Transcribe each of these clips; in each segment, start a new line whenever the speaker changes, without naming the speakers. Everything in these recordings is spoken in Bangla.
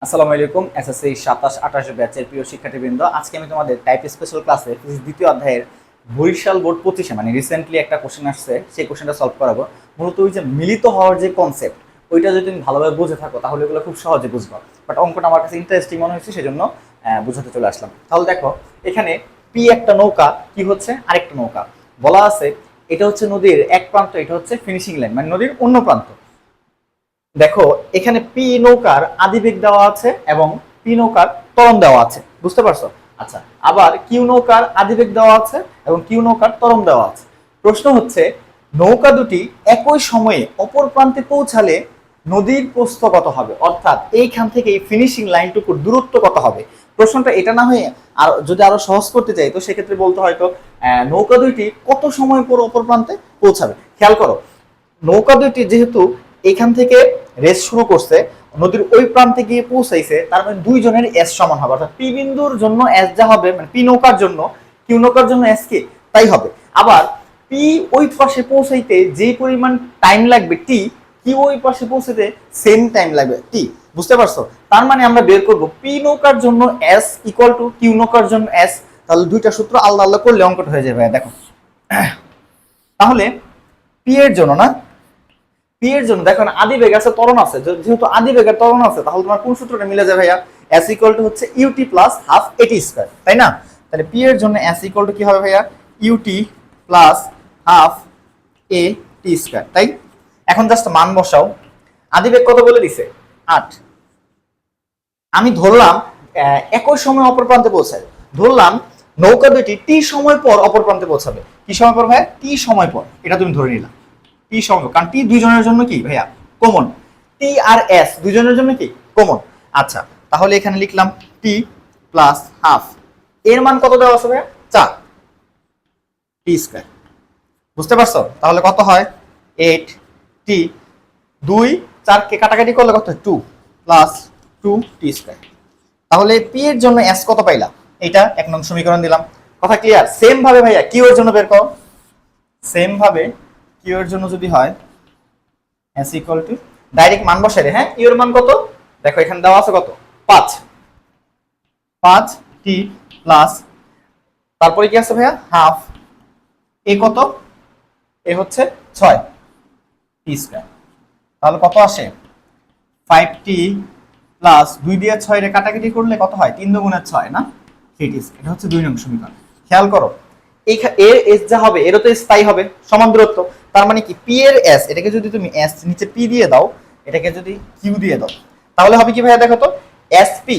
আসসালামু আলাইকুম। এসএসসি 27-28 ব্যাচের প্রিয় শিক্ষার্থীবৃন্দ, আজকে আমি তোমাদের টাইপ স্পেশাল ক্লাসে দ্বিতীয় অধ্যায়ের বরিশাল বোর্ড 25-এ মানে রিসেন্টলি একটা কোশ্চেন আসছে, সেই কোশ্চেনটা সলভ করাবো। মূলত ওই যে মিলিত হওয়ার যে কনসেপ্ট, ওইটা যদি তুমি ভালোভাবে বুঝে থাকো তাহলে এগুলো খুব সহজে বুঝবো। বাট অঙ্কটা আমার কাছে ইন্টারেস্টিং মনে হয়েছে, সেজন্য বুঝাতে চলে আসলাম। তাহলে দেখো, এখানে পি একটা নৌকা, কি হচ্ছে আরেকটা নৌকা বলা আছে। এটা হচ্ছে নদীর এক প্রান্ত, এটা হচ্ছে ফিনিশিং লাইন মানে নদীর অন্য প্রান্ত। দেখো এখানে পি নৌকার আদিবেগ দেওয়া আছে এবং পি নৌকার ত্বরণ দেওয়া আছে, বুঝতে পারছো? আচ্ছা, আবার কিউ নৌকার আদিবেগ দেওয়া আছে এবং কিউ নৌকার ত্বরণ দেওয়া আছে। প্রশ্ন হচ্ছে, নৌকা দুটি একই সময়ে অপর প্রান্তে পৌঁছালে নদীর প্রস্থ কত হবে, অর্থাৎ এইখান থেকে এই ফিনিশিং লাইনটুকুর দূরত্ব কত হবে। প্রশ্নটা এটা না হয়ে আর যদি আরো সহজ করতে চাই তো সেক্ষেত্রে বলতে হয়তো নৌকা দুইটি কত সময় পর অপর প্রান্তে পৌঁছাবে। খেয়াল করো, নৌকা দুইটি যেহেতু এখান থেকে রেস শুরু করছে, নদীর ওই প্রান্তে গিয়ে পৌঁছাইছে, তার মানে দুইজনের এস সমান হবে। অর্থাৎ পি বিন্দুর জন্য এস যা হবে, মানে পি নৌকার জন্য কিউ নৌকার জন্য এস কে তাই হবে। আবার পি ওই পাশে পৌঁছাইতে যে পরিমাণ টাইম লাগবে টি, কিউ ওই পাশে পৌঁছাতে সেম টাইম লাগবে টি, বুঝতে পারছো? তার মানে আমরা বের করব পি নৌকার জন্য এস ইকুয়াল টু কিউ নৌকার জন্য এস। তাহলে দুইটা সূত্র আলাদা আলাদা করলে অঙ্কটা হয়ে যাবে। দেখো তাহলে পি এর জন্য না, পি এর জন্য দেখো আদিবেগ আছে, ত্বরণ আছে। যেহেতু আদিবেগের ত্বরণ আছে, তাহলে তোমার কোন সূত্রটা মিলে যাবে ভাইয়া? s ইকুয়াল টু হচ্ছে ইউটি প্লাস হাফ এটি স্কয়ার, তাই না? তাহলে পি এর জন্য s ইকুয়াল টু কি হবে ভাইয়া? ইউটি প্লাস হাফ এ টি স্কয়ার, তাই? এখন জাস্ট মান বসাও। আদিবেগ কত বলে দিছে? 8। আমি ধরলাম একই সময় অপর প্রান্তে পৌঁছায়। ধরলাম নৌকা দুটি টি সময় পর অপর প্রান্তে পৌঁছাবে। কি সময় পর ভাইয়া? টি সময় পর, এটা তুমি ধরে নিলাম। টি সময়, কারণ টি দুইজনের জন্য কি ভাইয়া কমন, টি আর এস দুইজনের জন্য কি কমন। আচ্ছা, তাহলে এখানে লিখলাম টি প্লাস হাফ, এর মান কত দেওয়া আছে ভাইয়া? 4 টি স্কয়ার, বুঝতে পারছো? তাহলে কত হয়? 8 টি, 2 4 কে কাটাকাটি করলে কত? 2 প্লাস 2 টি স্কয়ার। তাহলে পি এর জন্য এস কত পাইলাম? এটা 1 নং সমীকরণ দিলাম। কথা ক্লিয়ার? সেম ভাবে ভাইয়া কিউ এর জন্য বের করো। সেম ভাবে কিউ এর জন্য যদি হয় s ইকুয়াল টু, ডাইরেক্ট মান বসাই রে। হ্যাঁ, ইউ এর মান কত? দেখো এখানে দেওয়া আছে কত? 5 টি প্লাস, তারপরে কি আছে ভাইয়া? হাফ এ কত? এ হচ্ছে 6 টি স্কয়ার। তাহলে কত আসে? 5 টি প্লাস 2 দিয়ে 6 রে কাটাকাটি করলে কত হয়? 3 দুগুণে 6 না, 3 টি স্কয়ার। এটা হচ্ছে 2 নং সমীকরণ। খেয়াল করো, এর এস যা হবে এরও তো স্থায়ী হবে, সমান দূরত্ব। তার মানে কি পি এর এস, এটাকে যদি তুমি এস নিচে পি দিয়ে দাও, এটাকে যদি কিউ দিয়ে দাও, তাহলে হবে কি ভাইয়া? দেখো তো, এস পি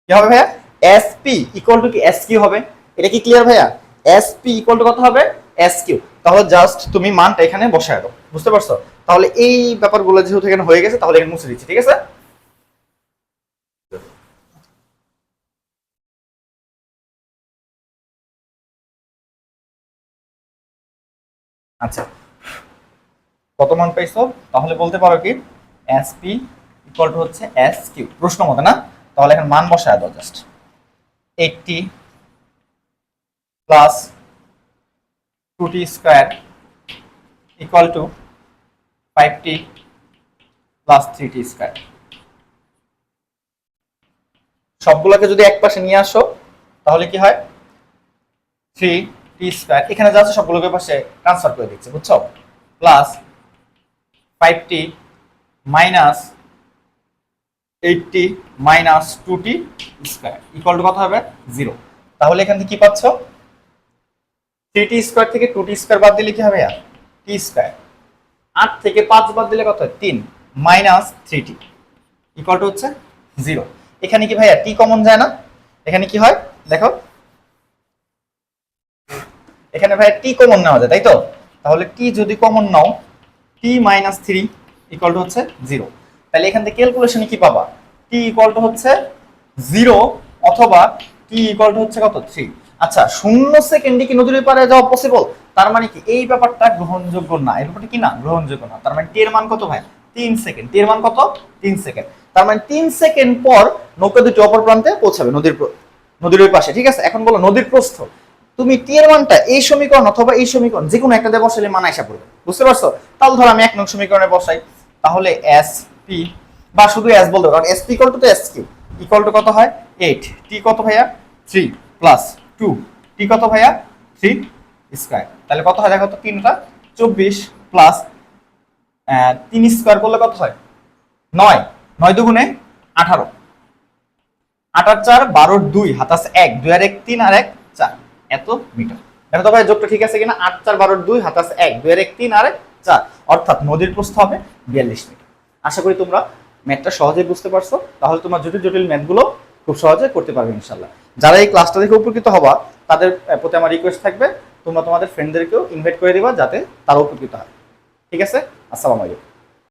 কি হবে ভাইয়া? এস পি ইকুয়াল টু কি এস কিউ হবে। এটা কি ক্লিয়ার ভাইয়া? এস পি ইকুয়াল টু কত হবে? S Q. তাহলে জাস্ট তুমি মানটা এখানে বসায় দাও, বুঝতে পারছো? তাহলে এই ব্যাপারগুলো যেহেতু এখানে হয়ে গেছে, তাহলে এখানে মুছে দিচ্ছি, ঠিক আছে? আচ্ছা, কত মান পাইছো? তাহলে বলতে পারো কি এস পি ইকুয়াল টু হচ্ছে এস কিউ, প্রশ্ন মতে না? তাহলে এখন মান বসায় দাও just. 80 plus 2t square equal to 5t plus 3t square. সবগুলোকে যদি এক পাশে নিয়ে আসো তাহলে কি হয়? 3t স্কয়ার, এখানে যা আছে সবগুলোকে পাশে ট্রান্সফার করে দিচ্ছে, বুঝছো? Plus 5t minus 8t minus 2t square equal to কত হবে? 0। তাহলে এখান থেকে কি পাচ্ছ? 3t স্কয়ার থেকে 2t স্কয়ার বাদ দিলে কি হবে? t square. 8 থেকে 5 বাদ দিলে কত হয়? 3 মাইনাস 3t ইকুয়াল টু হচ্ছে 0। এখানে কি ভাইয়া t কমন যায় না? এখানে কি হয় দেখো, এখানে ভাইয়া t কমন নেওয়া যায়, তাই তো? তাহলে t যদি common now, t minus 3 equal to হচ্ছে 0। তাহলে এখান থেকে ক্যালকুলেশনে কি পাবা? t ইকুয়াল টু হচ্ছে 0 অথবা t ইকুয়াল টু হচ্ছে কত? 3। আচ্ছা, 0 সেকেন্ডে কি নদীর পারে যাওয়া পসিবল? তার মানে কি এই ব্যাপারটা গ্রহণযোগ্য না, এই ব্যাপারটা কি না গ্রহণযোগ্য না। তার মানে t এর মান কত ভাই? 3 সেকেন্ড। t এর মান কত? 3 সেকেন্ড। তার মানে 3 সেকেন্ড পর নৌকা দুটি অপর প্রান্তে পৌঁছাবে, নদীর ওই পাশে, ঠিক আছে? এখন বলো নদীর প্রস্থ। তুমি টি এর মানটা এই সমীকরণ অথবা এই সমীকরণ যে কোনো একটা দিয়ে বসালে মান আইসা পড়বে, বুঝতে পারছো? তাহলে ধর আমি 1 নং সমীকরণে বসাই, তাহলে এস পি বা শুধু এস বলতে পারো, কারণ S T equal to S Q equal to কত হয় 8, টি কত ভাইয়া 3 প্লাস 2, টি কত ভাইয়া 3 স্কয়ার, তাহলে কত হয় দেখো তো 3টা 24 প্লাস 3 স্কয়ার করলে কত হয় 9, 9 দুগুণে 18, 8 আর 4 12 2 হাতাস 1, 2 আর 1 3 আর 1 4 এত মিটার। দেখো তো ভাই যোগটা ঠিক আছে কিনা, 8 4 12 2 হাতাস 1, 2 আর 1 3 আর 1 4, অর্থাৎ নদীর প্রস্থ হবে 42 মিটার। আশা করি তোমরা ম্যাথটা সহজেই বুঝতে পারছো, তাহলে তোমার জটিল জটিল ম্যাথগুলো খুব সহজে করতে পারবে ইনশাআল্লাহ। যারা এই ক্লাসটা দেখে উপকৃত হবা তাদের প্রতি আমার রিকোয়েস্ট থাকবে তোমরা তোমাদের ফ্রেন্ডদেরকেও ইনভাইট করে দিবা যাতে তারা উপকৃত হয়। ঠিক আছে, আসসালামু আলাইকুম।